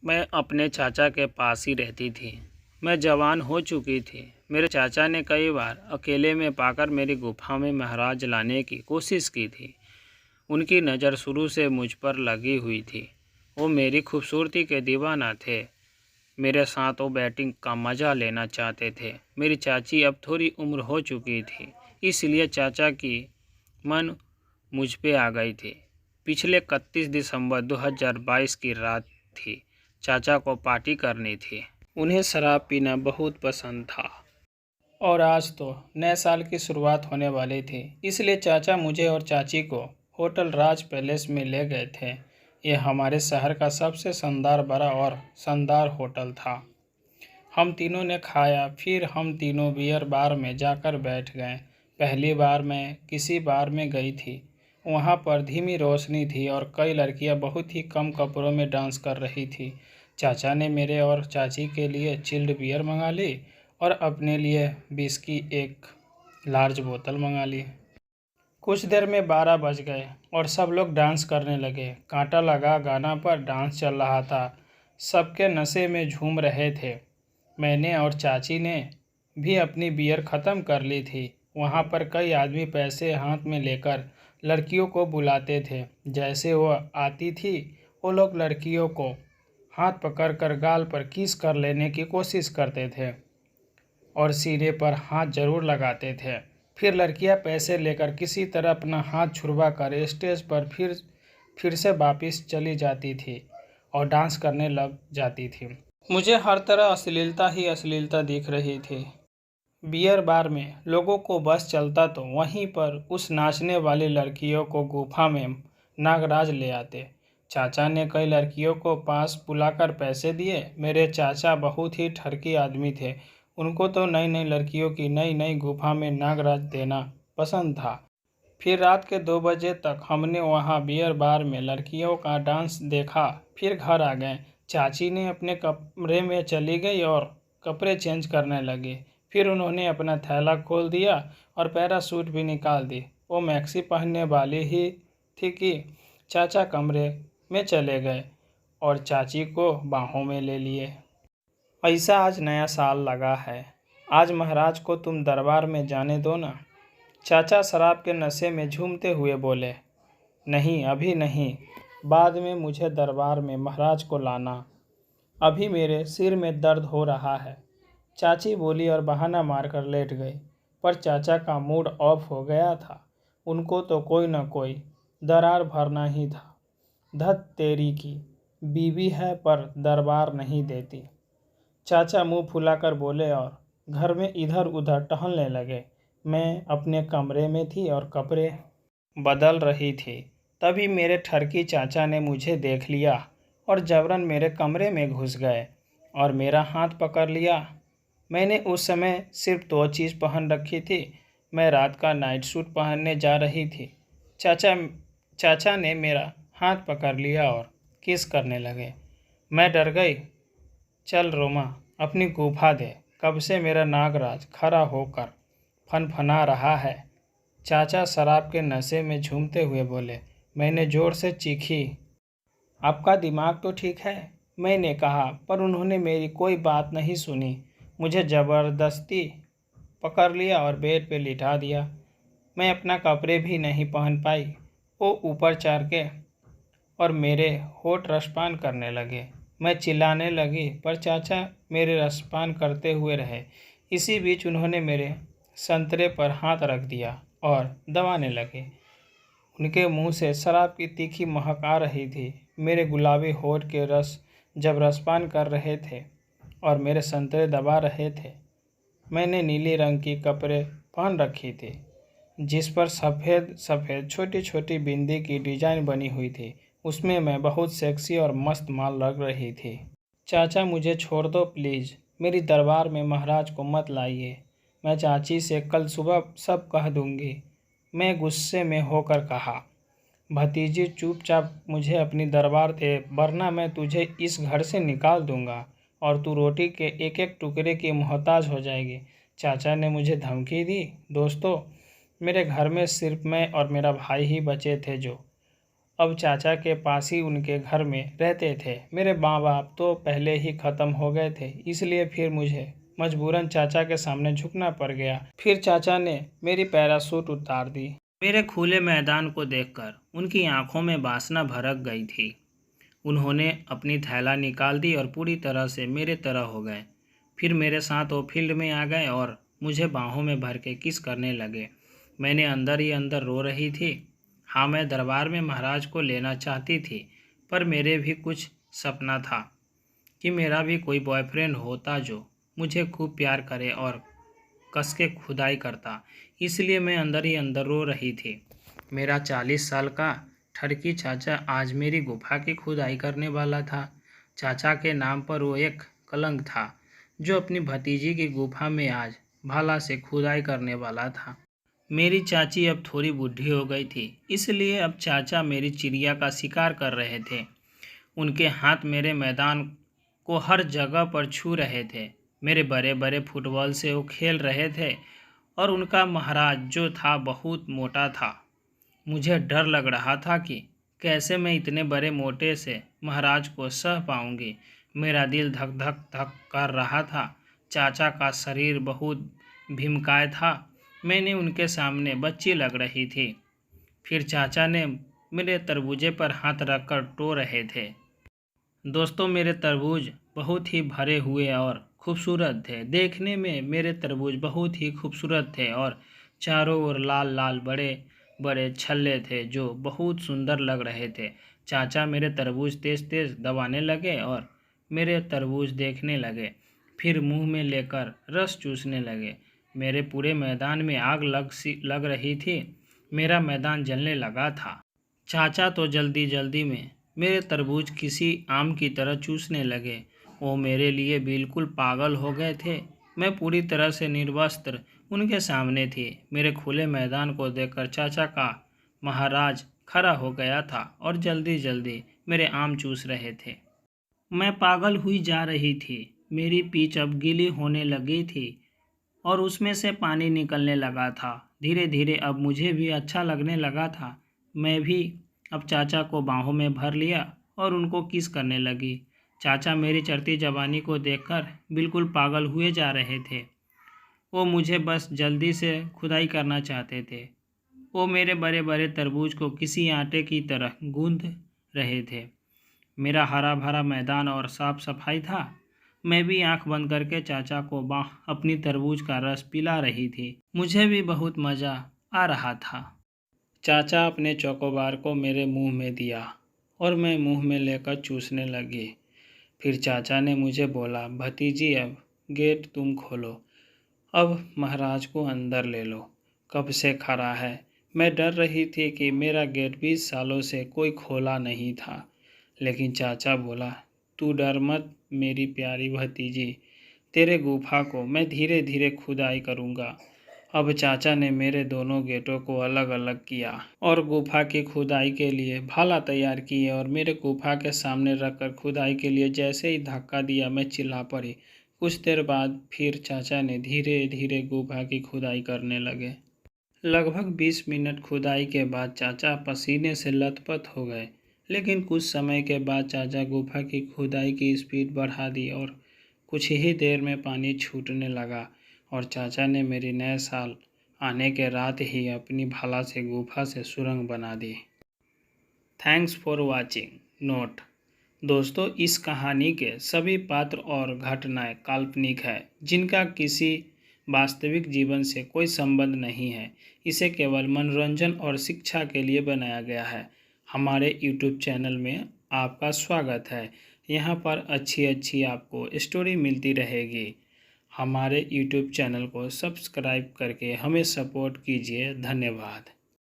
मैं अपने चाचा के पास ही रहती थी। मैं जवान हो चुकी थी। मेरे चाचा ने कई बार अकेले में पाकर मेरी गुफा में महाराज लाने की कोशिश की थी। उनकी नज़र शुरू से मुझ पर लगी हुई थी। वो मेरी खूबसूरती के दीवाना थे। मेरे साथ वो बैटिंग का मज़ा लेना चाहते थे। मेरी चाची अब थोड़ी उम्र हो चुकी थी, इसलिए चाचा की मन मुझ पे आ गई थी। पिछले 31 दिसंबर 2022 की रात थी। चाचा को पार्टी करनी थी। उन्हें शराब पीना बहुत पसंद था और आज तो नए साल की शुरुआत होने वाली थी, इसलिए चाचा मुझे और चाची को होटल राज पैलेस में ले गए थे। यह हमारे शहर का सबसे शानदार, बड़ा और शानदार होटल था। हम तीनों ने खाया, फिर हम तीनों बियर बार में जाकर बैठ गए। पहली बार मैं किसी बार में गई थी। वहाँ पर धीमी रोशनी थी और कई लड़कियाँ बहुत ही कम कपड़ों में डांस कर रही थी। चाचा ने मेरे और चाची के लिए चिल्ड बियर मंगा ली और अपने लिए विस्की एक लार्ज बोतल मंगा ली। कुछ देर में 12 बज गए और सब लोग डांस करने लगे। कांटा लगा गाना पर डांस चल रहा था। सबके नशे में झूम रहे थे। मैंने और चाची ने भी अपनी बियर ख़त्म कर ली थी। वहाँ पर कई आदमी पैसे हाथ में लेकर लड़कियों को बुलाते थे। जैसे वो आती थी, वो लोग लड़कियों को हाथ पकड़कर गाल पर किस कर लेने की कोशिश करते थे और सीने पर हाथ जरूर लगाते थे। फिर लड़कियां पैसे लेकर किसी तरह अपना हाथ छुड़वा कर स्टेज पर फिर से वापस चली जाती थी और डांस करने लग जाती थी। मुझे हर तरह अश्लीलता ही अश्लीलता दिख रही थी। बियर बार में लोगों को बस चलता तो वहीं पर उस नाचने वाली लड़कियों को गुफा में नागराज ले आते। चाचा ने कई लड़कियों को पास बुलाकर पैसे दिए। मेरे चाचा बहुत ही ठरकी आदमी थे। उनको तो नई नई लड़कियों की नई नई गुफा में नागराज देना पसंद था। फिर रात के 2 बजे तक हमने वहाँ बियर बार में लड़कियों का डांस देखा। फिर घर आ गए। चाची ने अपने कमरे में चली गई और कपड़े चेंज करने लगी। फिर उन्होंने अपना थैला खोल दिया और पैरासूट भी निकाल दी। वो मैक्सी पहनने वाली ही थी कि चाचा कमरे में चले गए और चाची को बाहों में ले लिए। ऐसा आज नया साल लगा है। आज महाराज को तुम दरबार में जाने दो ना। चाचा शराब के नशे में झूमते हुए बोले। नहीं, अभी नहीं, बाद में मुझे दरबार में महाराज को लाना। अभी मेरे सिर में दर्द हो रहा है। चाची बोली और बहाना मारकर लेट गई। पर चाचा का मूड ऑफ हो गया था। उनको तो कोई न कोई दरार भरना ही था। धत तेरी की, बीवी है पर दरबार नहीं देती। चाचा मुंह फुलाकर बोले और घर में इधर उधर टहलने लगे। मैं अपने कमरे में थी और कपड़े बदल रही थी। तभी मेरे ठरकी चाचा ने मुझे देख लिया और जबरन मेरे कमरे में घुस गए और मेरा हाथ पकड़ लिया। मैंने उस समय सिर्फ 2 चीज़ पहन रखी थी। मैं रात का नाइट सूट पहनने जा रही थी। चाचा ने मेरा हाथ पकड़ लिया और किस करने लगे। मैं डर गई। चल रोमा, अपनी गुफा दे। कब से मेरा नागराज खड़ा होकर फनफना रहा है। चाचा शराब के नशे में झूमते हुए बोले। मैंने ज़ोर से चीखी, आपका दिमाग तो ठीक है, मैंने कहा, पर उन्होंने मेरी कोई बात नहीं सुनी। मुझे ज़बरदस्ती पकड़ लिया और बेड पे लिटा दिया। मैं अपना कपड़े भी नहीं पहन पाई। वो ऊपर चढ़ के और मेरे होठ रसपान करने लगे। मैं चिल्लाने लगी पर चाचा मेरे रसपान करते हुए रहे। इसी बीच उन्होंने मेरे संतरे पर हाथ रख दिया और दबाने लगे। उनके मुंह से शराब की तीखी महक आ रही थी। मेरे गुलाबी होठ के रस जब रसपान कर रहे थे और मेरे संतरे दबा रहे थे। मैंने नीली रंग की कपड़े पहन रखी थी जिस पर सफ़ेद सफ़ेद छोटी छोटी बिंदी की डिजाइन बनी हुई थी। उसमें मैं बहुत सेक्सी और मस्त माल लग रही थी। चाचा मुझे छोड़ दो प्लीज़। मेरी दरबार में महाराज को मत लाइए। मैं चाची से कल सुबह सब कह दूंगी। मैं गुस्से में होकर कहा। भतीजी चुपचाप मुझे अपनी दरबार दे, वरना मैं तुझे इस घर से निकाल दूंगा और तू रोटी के एक एक टुकड़े की मोहताज हो जाएगी। चाचा ने मुझे धमकी दी। दोस्तों, मेरे घर में सिर्फ मैं और मेरा भाई ही बचे थे जो अब चाचा के पास ही उनके घर में रहते थे। मेरे माँ बाप तो पहले ही ख़त्म हो गए थे, इसलिए फिर मुझे मजबूरन चाचा के सामने झुकना पड़ गया। फिर चाचा ने मेरी पैराशूट उतार दी। मेरे खुले मैदान को देखकर उनकी आंखों में वासना भड़क गई थी। उन्होंने अपनी थैला निकाल दी और पूरी तरह से मेरे तरह हो गए। फिर मेरे साथ वो फील्ड में आ गए और मुझे बाहों में भर के किस करने लगे। मैंने अंदर ही अंदर रो रही थी। हाँ, मैं दरबार में महाराज को लेना चाहती थी, पर मेरे भी कुछ सपना था कि मेरा भी कोई बॉयफ्रेंड होता जो मुझे खूब प्यार करे और कस के खुदाई करता। इसलिए मैं अंदर ही अंदर रो रही थी। मेरा 40 साल का ठरकी चाचा आज मेरी गुफा की खुदाई करने वाला था। चाचा के नाम पर वो एक कलंक था जो अपनी भतीजी की गुफा में आज भाला से खुदाई करने वाला था। मेरी चाची अब थोड़ी बूढ़ी हो गई थी, इसलिए अब चाचा मेरी चिड़िया का शिकार कर रहे थे। उनके हाथ मेरे मैदान को हर जगह पर छू रहे थे। मेरे बड़े बड़े फुटबॉल से वो खेल रहे थे और उनका महाराज जो था बहुत मोटा था। मुझे डर लग रहा था कि कैसे मैं इतने बड़े मोटे से महाराज को सह पाऊंगी। मेरा दिल धक धक धक कर रहा था। चाचा का शरीर बहुत भीमकाय था। मैंने उनके सामने बच्ची लग रही थी। फिर चाचा ने मेरे तरबूजे पर हाथ रखकर टो रहे थे। दोस्तों, मेरे तरबूज बहुत ही भरे हुए और खूबसूरत थे। देखने में मेरे तरबूज बहुत ही खूबसूरत थे और चारों ओर लाल लाल बड़े बड़े छल्ले थे जो बहुत सुंदर लग रहे थे। चाचा मेरे तरबूज तेज़ तेज़ दबाने लगे और मेरे तरबूज देखने लगे। फिर मुंह में लेकर रस चूसने लगे। मेरे पूरे मैदान में आग लग रही थी। मेरा मैदान जलने लगा था। चाचा तो जल्दी जल्दी में मेरे तरबूज किसी आम की तरह चूसने लगे। वो मेरे लिए बिल्कुल पागल हो गए थे। मैं पूरी तरह से निर्वस्त्र उनके सामने थी। मेरे खुले मैदान को देखकर चाचा का महाराज खड़ा हो गया था और जल्दी जल्दी मेरे आम चूस रहे थे। मैं पागल हुई जा रही थी। मेरी पीठ अब गीली होने लगी थी और उसमें से पानी निकलने लगा था। धीरे धीरे अब मुझे भी अच्छा लगने लगा था। मैं भी अब चाचा को बाहों में भर लिया और उनको किस करने लगी। चाचा मेरी चढ़ती जवानी को देखकर बिल्कुल पागल हुए जा रहे थे। वो मुझे बस जल्दी से खुदाई करना चाहते थे। वो मेरे बड़े बड़े तरबूज को किसी आटे की तरह गूंद रहे थे। मेरा हरा भरा मैदान और साफ सफाई था। मैं भी आंख बंद करके चाचा को अपनी तरबूज का रस पिला रही थी। मुझे भी बहुत मज़ा आ रहा था। चाचा अपने चोकोबार को मेरे मुंह में दिया और मैं मुंह में लेकर चूसने लगी। फिर चाचा ने मुझे बोला, भतीजी अब गेट तुम खोलो, अब महाराज को अंदर ले लो। कब से खड़ा है। मैं डर रही थी कि मेरा गेट 20 सालों से कोई खोला नहीं था। लेकिन चाचा बोला, तू डर मत मेरी प्यारी भतीजी, तेरे गुफा को मैं धीरे धीरे खुदाई करूँगा। अब चाचा ने मेरे दोनों गेटों को अलग अलग किया और गुफा की खुदाई के लिए भाला तैयार किए और मेरे गुफा के सामने रखकर खुदाई के लिए जैसे ही धक्का दिया मैं चिल्ला पड़ी। कुछ देर बाद फिर चाचा ने धीरे धीरे गुफा की खुदाई करने लगे। लगभग 20 मिनट खुदाई के बाद चाचा पसीने से लथपथ हो गए। लेकिन कुछ समय के बाद चाचा गुफा की खुदाई की स्पीड बढ़ा दी और कुछ ही देर में पानी छूटने लगा और चाचा ने मेरी नए साल आने के रात ही अपनी भाला से गुफा से सुरंग बना दी। Thanks for watching. नोट: दोस्तों, इस कहानी के सभी पात्र और घटनाएं काल्पनिक है जिनका किसी वास्तविक जीवन से कोई संबंध नहीं है। इसे केवल मनोरंजन और शिक्षा के लिए बनाया गया है। हमारे YouTube चैनल में आपका स्वागत है। यहाँ पर अच्छी अच्छी आपको स्टोरी मिलती रहेगी। हमारे YouTube चैनल को सब्सक्राइब करके हमें सपोर्ट कीजिए। धन्यवाद।